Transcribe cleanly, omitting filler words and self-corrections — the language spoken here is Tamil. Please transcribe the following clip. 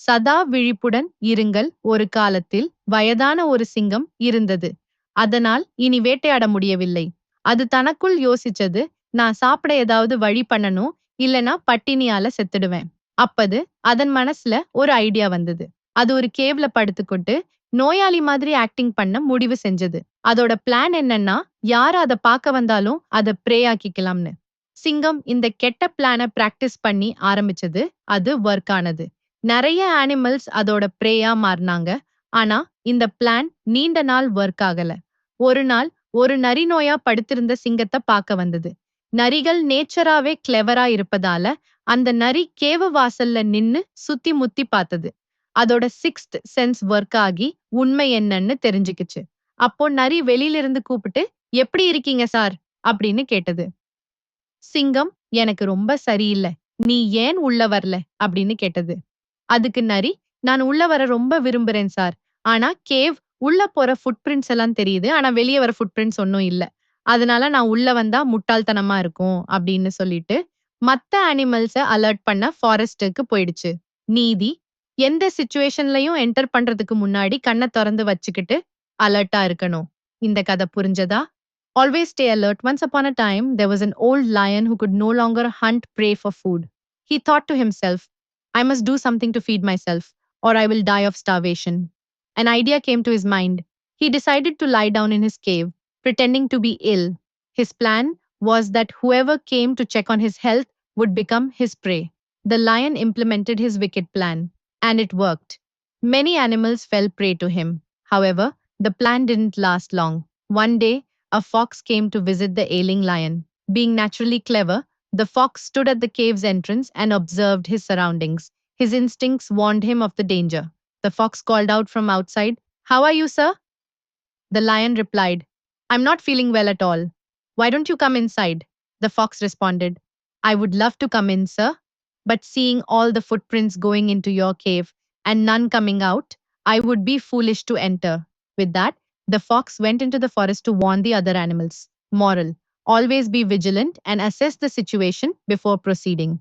சதா விழிப்புடன் இருங்கள். ஒரு காலத்தில் வயதான ஒரு சிங்கம் இருந்தது. அதனால் இனி வேட்டையாட முடியவில்லை. அது தனக்குள் யோசிச்சது, நான் சாப்பிட ஏதாவது வழி பண்ணணும், இல்லனா பட்டினியால செத்துடுவேன். அப்பது அதன் மனசுல ஒரு ஐடியா வந்தது. அது ஒரு கேவ்ல படுத்துக்கிட்டு நோயாளி மாதிரி ஆக்டிங் பண்ண முடிவு செஞ்சது. அதோட பிளான் என்னன்னா, யார் அத பார்க்க வந்தாலும் அத ப்ரே ஆக்கிக்கலாம்னு. சிங்கம் இந்த கெட்ட பிளான பிராக்டிஸ் பண்ணி ஆரம்பிச்சது. அது ஒர்க் ஆனது. நெறைய அனிமல்ஸ் அதோட ப்ரேயா மாறுனாங்க. ஆனா இந்த பிளான் நீண்ட நாள் ஒர்க் ஆகல. ஒரு நாள் ஒரு நரி நோயா படுத்திருந்த சிங்கத்த பார்க்க வந்தது. நரிகள் நேச்சராவே கிளெவரா இருப்பதால அந்த நரி கேவு வாசல்ல நின்னு சுத்தி முத்தி பார்த்தது. அதோட சிக்ஸ்த் சென்ஸ் ஒர்க் ஆகி உண்மை என்னன்னு தெரிஞ்சுக்கிச்சு. அப்போ நரி வெளியில இருந்து கூப்பிட்டு, எப்படி இருக்கீங்க சார் அப்படின்னு கேட்டது. சிங்கம், எனக்கு ரொம்ப சரியில்ல. நீ ஏன் உள்ள வரல அப்படின்னு கேட்டது. அதுக்கு நரி, நான் உள்ள வர ரொம்ப விரும்புறேன் சார். ஆனா கேவ் உள்ள போற ஃபுட் பிரிண்ட்ஸ் எல்லாம் தெரியுது. ஆனா வெளிய வர ஃபுட் பிரிண்ட்ஸ் ஒண்ணும் இல்ல. அதனால நான் உள்ள வந்தா முட்டாள்தனமா இருக்கும் அப்படின்னு சொல்லிட்டு மத்த அனிமல்ஸ அலர்ட் பண்ண ஃபாரஸ்டுக்கு போயிடுச்சு. நீதி, எந்த சிச்சுவேஷன்லயும் என்டர் பண்றதுக்கு முன்னாடி கண்ண தொறந்து வச்சுக்கிட்டு அலர்ட்டா இருக்கணும். இந்த கதை புரிஞ்சதா? Always stay alert. Once upon a time, there was an old lion who could no longer hunt prey for food. He thought to himself, I must do something to feed myself, or I will die of starvation. An idea came to his mind. He decided to lie down in his cave, pretending to be ill. His plan was that whoever came to check on his health would become his prey. The lion implemented his wicked plan, and it worked. Many animals fell prey to him. However, the plan didn't last long. One day, a fox came to visit the ailing lion. Being naturally clever, the fox stood at the cave's entrance and observed his surroundings. His instincts warned him of the danger. The fox called out from outside, How are you, sir? The lion replied, I'm not feeling well at all. Why don't you come inside? The fox responded, I would love to come in, sir, but seeing all the footprints going into your cave and none coming out, I would be foolish to enter. With that, the fox went into the forest to warn the other animals. Moral: always be vigilant and assess the situation before proceeding.